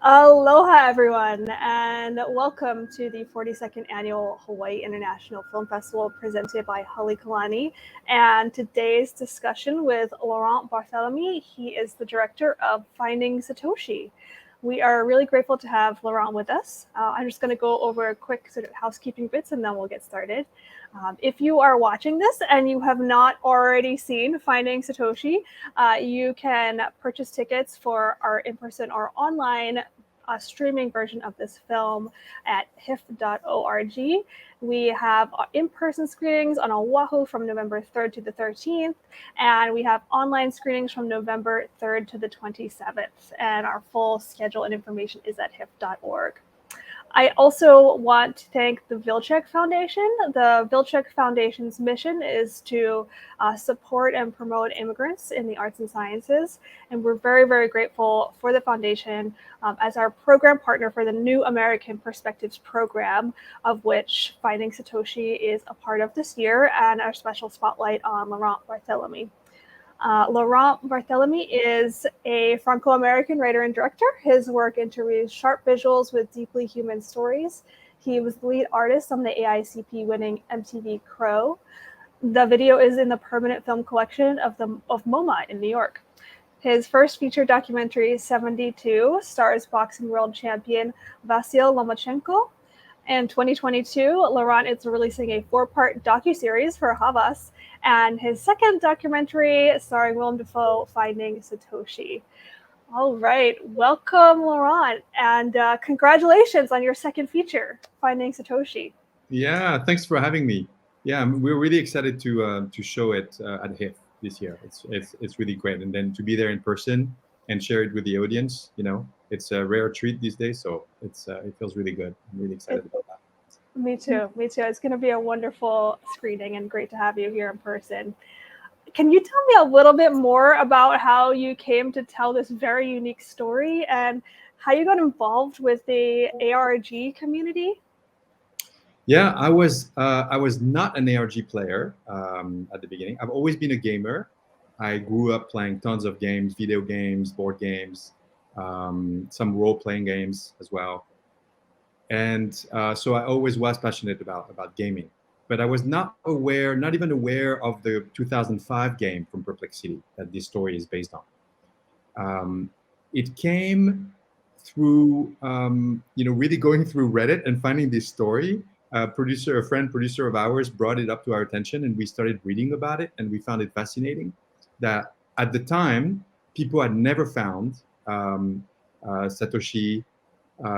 Aloha, everyone, and welcome to the 42nd Annual Hawaii International Film Festival presented by Halekulani. And today's discussion with Laurent Barthelemy. He is the director of Finding Satoshi. We are really grateful to have Laurent with us. I'm just going to go over a quick sort of housekeeping bits and then we'll get started. If you are watching this and you have not already seen Finding Satoshi, you can purchase tickets for our in-person or online streaming version of this film at HIFF42. We have in-person screenings on Oahu from November 3rd to the 13th, and we have online screenings from November 3rd to the 27th, and our full schedule and information is at HIFF.org. I also want to thank the Vilcek Foundation. The Vilcek Foundation's mission is to support and promote immigrants in the arts and sciences. And we're very, very grateful for the foundation as our program partner for the New American Perspectives program, of which Finding Satoshi is a part of this year, and our special spotlight on Laurent Barthelemy. Laurent Barthelemy is a Franco-American writer and director. His work interweaves sharp visuals with deeply human stories. He was the lead artist on the AICP-winning MTV Crow. The video is in the permanent film collection of MoMA in New York. His first feature documentary, 72, stars boxing world champion Vasyl Lomachenko. In 2022, Laurent is releasing a 4-part docu-series for Havas, and his second documentary starring Willem Dafoe, Finding Satoshi. All right, welcome, Laurent, and congratulations on your second feature, Finding Satoshi. Yeah, thanks for having me. Yeah, we're really excited to show it at HIF this year. It's really great, and then to be there in person and share it with the audience. It's a rare treat these days, so it feels really good. I'm really excited about that. Me too. It's going to be a wonderful screening and great to have you here in person. Can you tell me a little bit more about how you came to tell this very unique story and how you got involved with the ARG community? Yeah, I was not an ARG player at the beginning. I've always been a gamer. I grew up playing tons of games, video games, board games, some role-playing games as well. And so I always was passionate about gaming, but I was not even aware of the 2005 game from Perplexity that this story is based on. It came through really going through Reddit and finding this story. A friend producer of ours brought it up to our attention, and we started reading about it, and we found it fascinating that at the time people had never found Satoshi.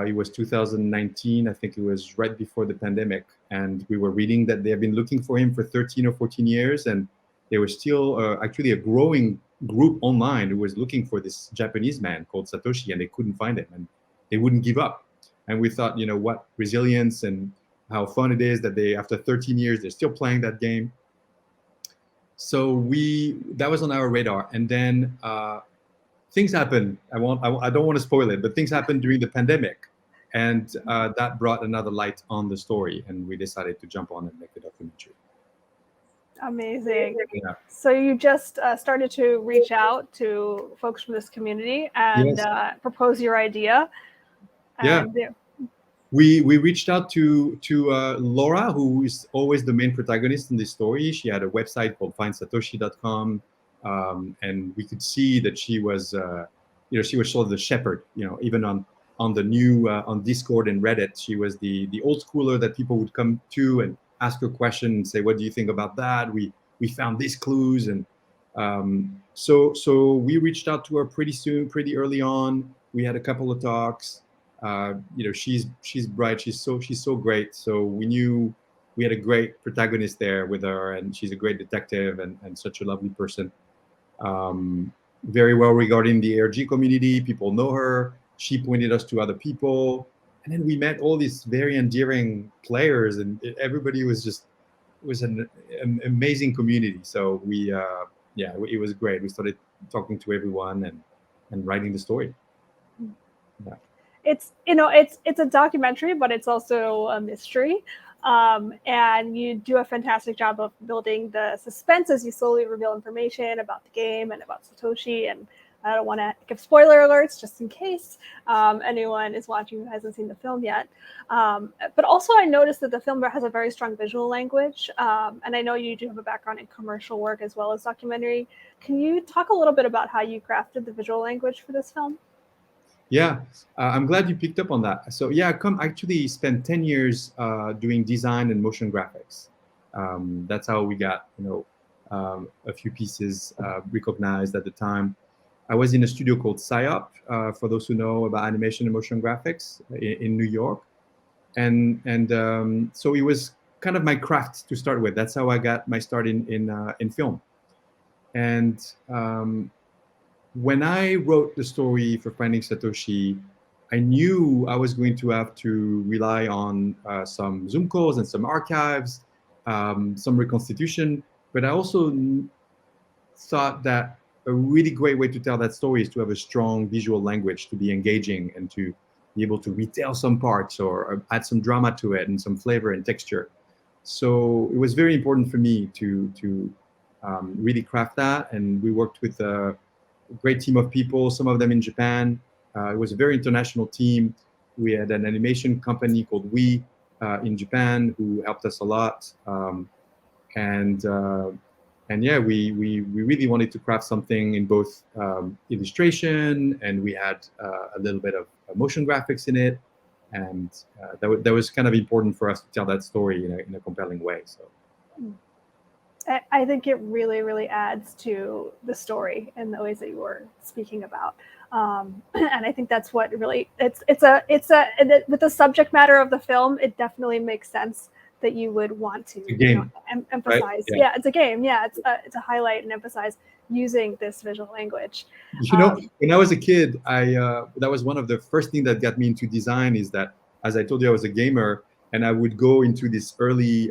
It was 2019, I think it was right before the pandemic, and we were reading that they have been looking for him for 13 or 14 years, and there was still actually a growing group online who was looking for this Japanese man called Satoshi, and they couldn't find him, and they wouldn't give up. And we thought, what resilience and how fun it is that they, after 13 years, they're still playing that game. So that was on our radar, and then things happened. I don't want to spoil it, but things happened during the pandemic, and that brought another light on the story, and we decided to jump on and make a documentary. Amazing. Yeah. So you just started to reach out to folks from this community and Yes. propose your idea. Yeah. And We reached out to Laura, who is always the main protagonist in this story. She had a website called findsatoshi.com, and we could see that she was sort of the shepherd. Even on the new on Discord and Reddit, she was the old schooler that people would come to and ask her question and say, "What do you think about that? We found these clues," and so we reached out to her pretty early on. We had a couple of talks. She's bright. She's so great. So we knew we had a great protagonist there with her, and she's a great detective and such a lovely person. Very well regarded in the ARG community. People know her. She pointed us to other people, and then we met all these very endearing players, and everybody was an amazing community. So it was great. We started talking to everyone and writing the story. Yeah. it's a documentary, but it's also a mystery. And you do a fantastic job of building the suspense as you slowly reveal information about the game and about Satoshi and I don't want to give spoiler alerts just in case anyone is watching who hasn't seen the film yet. But also I noticed that the film has a very strong visual language. And I know you do have a background in commercial work as well as documentary. Can you talk a little bit about how you crafted the visual language for this film? Yeah, I'm glad you picked up on that. So yeah, I actually spent 10 years doing design and motion graphics. That's how we got, a few pieces recognized at the time. I was in a studio called PsyOp, for those who know about animation and motion graphics in New York. And so it was kind of my craft to start with. That's how I got my start in film. And when I wrote the story for Finding Satoshi, I knew I was going to have to rely on some Zoom calls and some archives, some reconstitution. But I also thought that a really great way to tell that story is to have a strong visual language, to be engaging and to be able to retell some parts or add some drama to it and some flavor and texture. So it was very important for me to really craft that. And we worked with a great team of people, some of them in Japan. It was a very international team. We had an animation company called in Japan who helped us a lot. And yeah, we really wanted to craft something in both illustration, and we had a little bit of motion graphics in it, and that was kind of important for us to tell that story in a compelling way. So I think it really, really adds to the story in the ways that you were speaking about. And I think that's what really it's with the subject matter of the film, it definitely makes sense that you would want to emphasize. Right? Yeah, it's a game. Yeah, it's a highlight and emphasize using this visual language. When I was a kid, that was one of the first things that got me into design. Is that, as I told you, I was a gamer, and I would go into this early,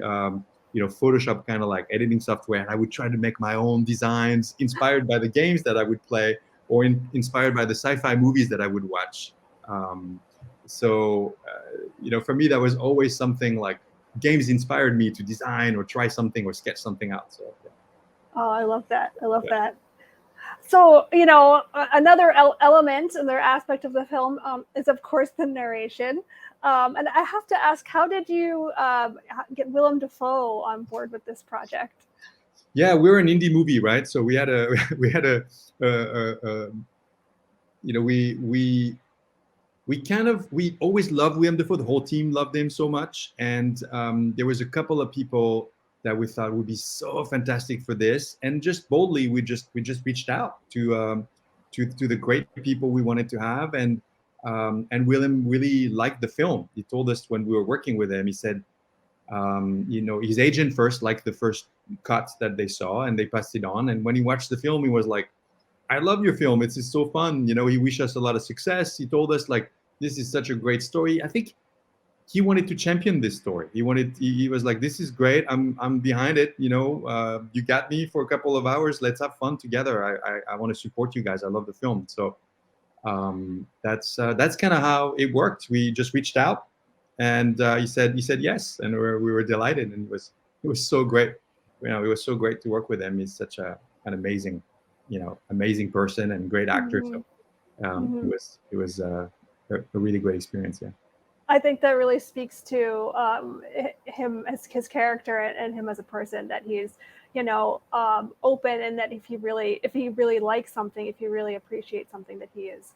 Photoshop kind of like editing software, and I would try to make my own designs inspired by the games that I would play, or inspired by the sci-fi movies that I would watch. For me, that was always something like. Games inspired me to design or try something or sketch something out. So, yeah. Oh, I love that. I love that. So, another element, another aspect of the film is, of course, the narration. And I have to ask, how did you get Willem Dafoe on board with this project? Yeah, we're an indie movie, right? So we always loved Willem Dafoe. The whole team loved him so much, and there was a couple of people that we thought would be so fantastic for this. And just boldly, we just reached out to the great people we wanted to have, and Willem really liked the film. He told us when we were working with him, he said, his agent first liked the first cut that they saw, and they passed it on. And when he watched the film, he was like, "I love your film. It's so fun." He wished us a lot of success. He told us like, "This is such a great story." I think he wanted to champion this story. He was like, "This is great. I'm behind it. You got me for a couple of hours. Let's have fun together. I want to support you guys. I love the film." So that's kind of how it worked. We just reached out, and he said yes, and we were delighted, and it was so great. It was so great to work with him. He's such an amazing, amazing person and great actor. So it was a really great experience. Yeah. I think that really speaks to him as his character and him as a person, that he's, open, and that if he really likes something, if he really appreciates something, that he is,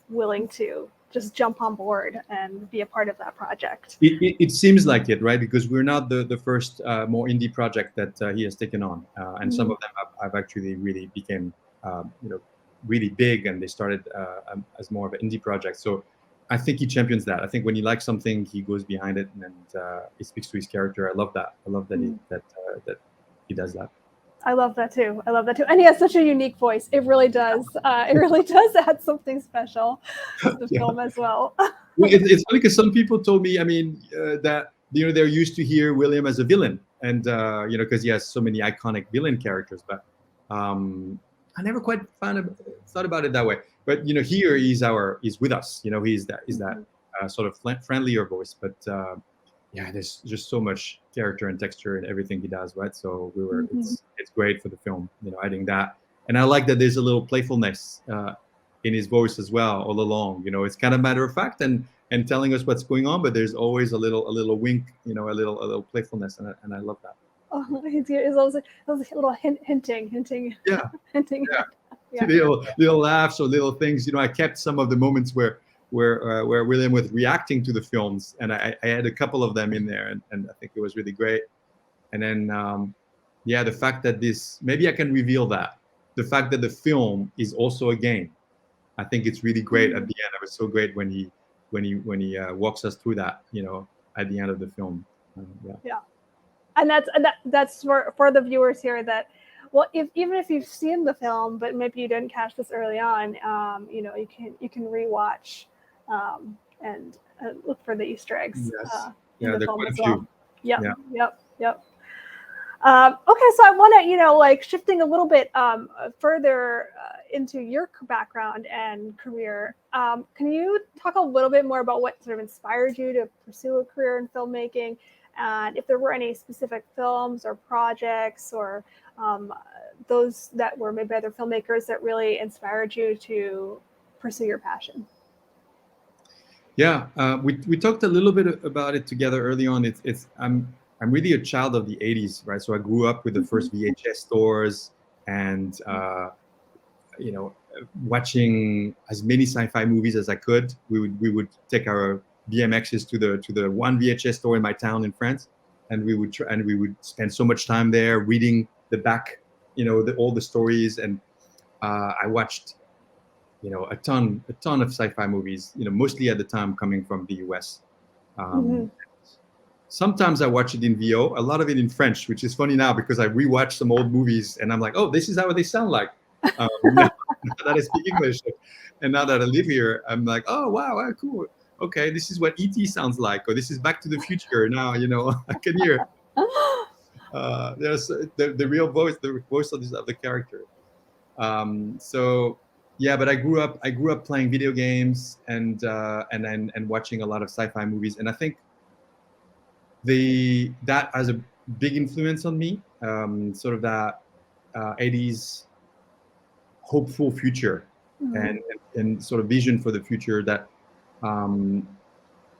willing to just jump on board and be a part of that project. It seems like it, right? Because we're not the first more indie project that he has taken on, and some of them have actually really became, really big, and they started as more of an indie project. So I think he champions that. I think when he likes something, he goes behind it, and he speaks to his character. I love that. I love that he does that. I love that too. And he has such a unique voice. It really does. It really does add something special to the film as well. It's funny because some people told me, that they're used to hear William as a villain, and because he has so many iconic villain characters. But I never quite thought about it that way. But here he's with us. He's that sort of friendlier voice. But there's just so much character and texture in everything he does, right? So it's great for the film. Adding that And I like that there's a little playfulness in his voice as well all along. You know, it's kind of matter of fact and telling us what's going on, but there's always a little wink, you know, a little playfulness, and I love that. Oh, he's also a little hinting. Yeah, hinting. yeah. Yeah. Little laughs or little things. You know, I kept some of the moments where William was reacting to the films, and I had a couple of them in there, and I think it was really great. And then, yeah, the fact that maybe I can reveal that the fact that the film is also a game. I think it's really great at the end. It was so great when he walks us through that, you know, at the end of the film. Yeah. And that's for the viewers here that, well, even if you've seen the film, but maybe you didn't catch this early on, you know, you can rewatch and look for the Easter eggs in the film as well. Yep. Okay, so I want to, you know, like shifting a little bit further into your background and career. Can you talk a little bit more about what sort of inspired you to pursue a career in filmmaking? And if there were any specific films or projects or those that were made by other filmmakers that really inspired you to pursue your passion? Yeah, we talked a little bit about it together early on. I'm really a child of the 80s, right? So I grew up with the first VHS stores and you know, watching as many sci-fi movies as I could. We would take our BMXs to the one VHS store in my town in France, and we would spend so much time there reading the back, you know, all the stories. And I watched, you know, a ton of sci-fi movies, you know, mostly at the time coming from the US. Sometimes I watch it in VO, a lot of it in French, which is funny now because I rewatch some old movies and I'm like, oh, this is how they sound like. Now that I speak English, and now that I live here, I'm like, oh wow, cool. Okay, this is what ET sounds like, or this is Back to the Future. Now, you know, I can hear there's the real voice, the voice of the character. So yeah, but I grew up playing video games and watching a lot of sci-fi movies, and I think that has a big influence on me. Sort of that 80s hopeful future and sort of vision for the future that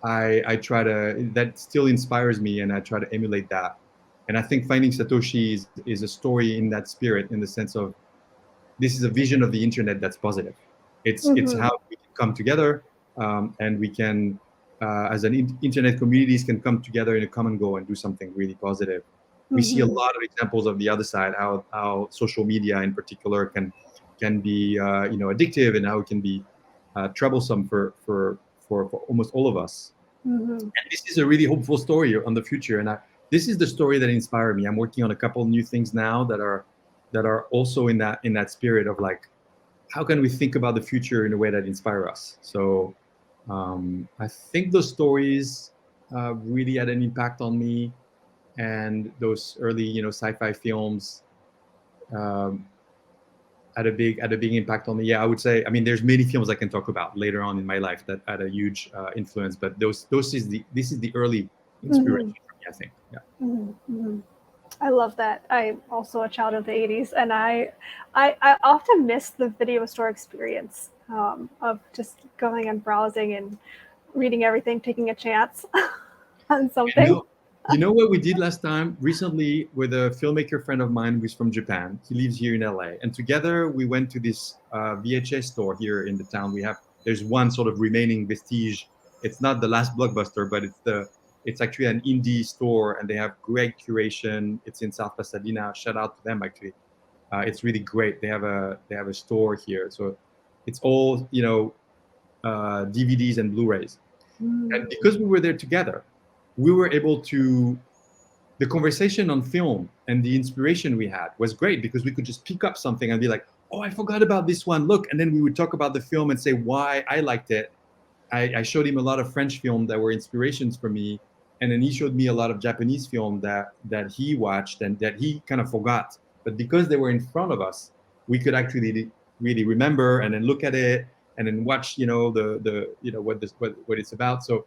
I try to, that still inspires me, and I try to emulate that. And I think Finding Satoshi is a story in that spirit, in the sense of this is a vision of the internet that's positive. It's how we can come together and we can, as an internet communities, can come together in a common goal and do something really positive. We see a lot of examples of the other side, how social media in particular can be you know, addictive, and how it can be troublesome for almost all of us. And this is a really hopeful story on the future, and this is the story that inspired me. I'm working on a couple new things now that are also in that spirit of like, how can we think about the future in a way that inspire us? So I think those stories really had an impact on me, and those early, you know, sci-fi films had a big impact on me. Yeah, I would say. I mean, there's many films I can talk about later on in my life that had a huge influence, but this is the early inspiration for me, I think. Yeah. I love that. I'm also a child of the 80s, and I often miss the video store experience of just going and browsing and reading everything, taking a chance on something. You know what we did last time recently with a filmmaker friend of mine who's from Japan. He lives here in LA, and together we went to this VHS store here in the town. There's one sort of remaining vestige. It's not the last Blockbuster, but it's actually an indie store, and they have great curation. It's in South Pasadena. Shout out to them, actually. It's really great. They have a store here, so it's all, you know, DVDs and Blu-rays. And because we were there together, we were able to, the conversation on film and the inspiration we had was great, because we could just pick up something and be like, oh, I forgot about this one, look. And then we would talk about the film and say why I liked it. I showed him a lot of French films that were inspirations for me. And then he showed me a lot of Japanese film that he watched and that he kind of forgot. But because they were in front of us, we could actually really remember and then look at it and then watch, you know, the you know, what it's about. So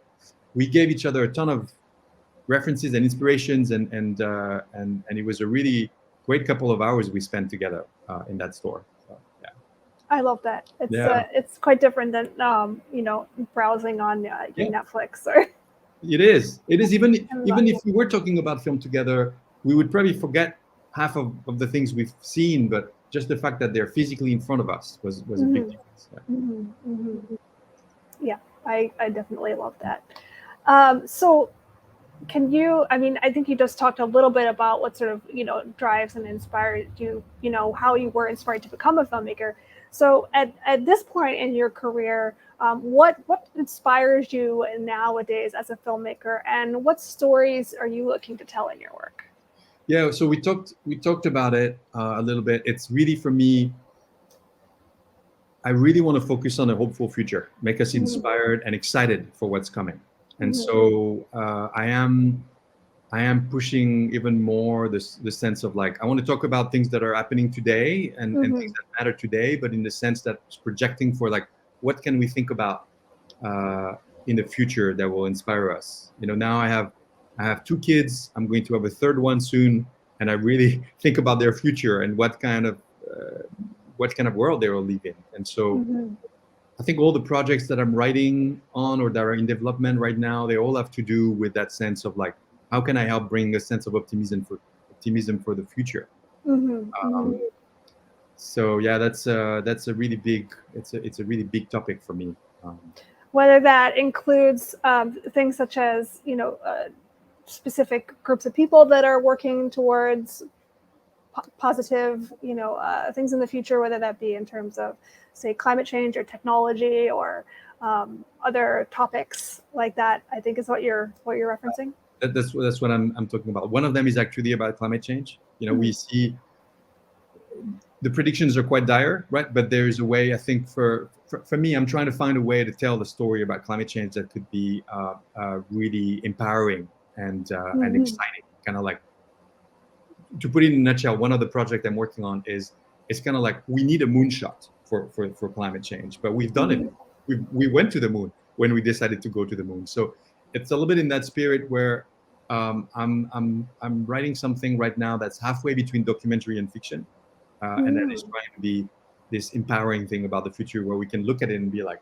we gave each other a ton of references and inspirations, and it was a really great couple of hours we spent together in that store. I love that. It's quite different than browsing on Netflix or. It is. Even if we were talking about film together, we would probably forget half of the things we've seen, but just the fact that they're physically in front of us was a big difference. Yeah, I definitely love that. So can you, I think you just talked a little bit about what sort of, drives and inspired you, how you were inspired to become a filmmaker. So at this point in your career, what inspires you nowadays as a filmmaker, and what stories are you looking to tell in your work? Yeah, so we talked about it a little bit. It's really, for me, I really want to focus on a hopeful future, make us inspired and excited for what's coming. And so I am pushing even more the sense of like, I want to talk about things that are happening today and things that matter today, but in the sense that it's projecting for like, what can we think about in the future that will inspire us? Now I have 2 kids. I'm going to have a 3rd one soon, and I really think about their future and what kind of world they will live in. And so I think all the projects that I'm writing on or that are in development right now, they all have to do with that sense of like, how can I help bring a sense of optimism for the future? So yeah, that's a really big it's a really big topic for me. Whether that includes things such as specific groups of people that are working towards positive things in the future, whether that be in terms of, say, climate change or technology or other topics like that, I think is what you're referencing. That's what I'm talking about. One of them is actually about climate change. We see the predictions are quite dire, right? But there is a way, I think, for me, I'm trying to find a way to tell the story about climate change that could be really empowering and exciting. Kind of like, to put it in a nutshell, one of the projects I'm working on is, it's kind of like, we need a moonshot for climate change, but we've done it. We went to the moon when we decided to go to the moon. So it's a little bit in that spirit where I'm writing something right now that's halfway between documentary and fiction, and that is trying to be this empowering thing about the future, where we can look at it and be like,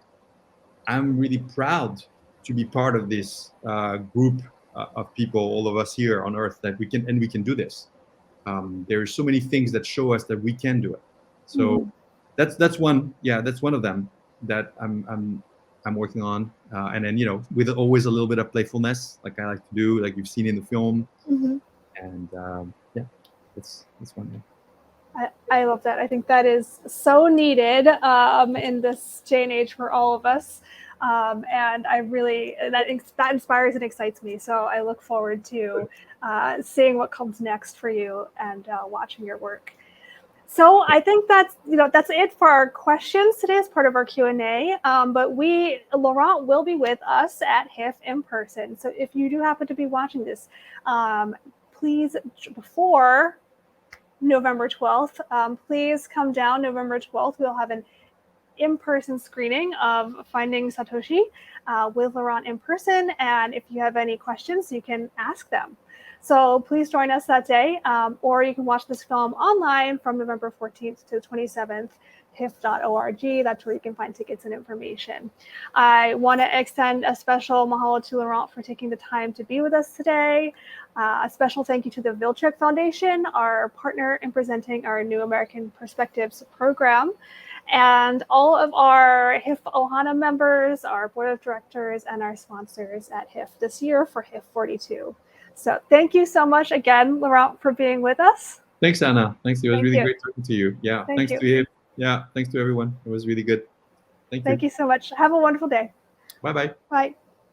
I'm really proud to be part of this group of people, all of us here on Earth, that we can do this. There are so many things that show us that we can do it. So that's one of them that I'm working on, and then with always a little bit of playfulness, like I like to do, like you've seen in the film, and that's one thing. I love that. I think that is so needed in this day and age for all of us. And I really, that inspires and excites me. So I look forward to seeing what comes next for you and watching your work. So I think that's it for our questions today as part of our Q&A. But Laurent will be with us at HIFF in person. So if you do happen to be watching this, please, before November 12th, please come down November 12th. We'll have an in-person screening of Finding Satoshi with Laurent in person. And if you have any questions, you can ask them. So please join us that day, or you can watch this film online from November 14th to 27th, HIFF.org. That's where you can find tickets and information. I want to extend a special mahalo to Laurent for taking the time to be with us today. A special thank you to the Vilchek Foundation, our partner in presenting our New American Perspectives program, and all of our HIFF Ohana members, our board of directors, and our sponsors at HIFF this year for HIFF42. So thank you so much again, Laurent, for being with us. Thanks, Anna. Thanks. It was really great talking to you. Yeah. Thanks to HIFF. Yeah. Thanks to everyone. It was really good. Thank you. Thank you so much. Have a wonderful day. Bye-bye. Bye.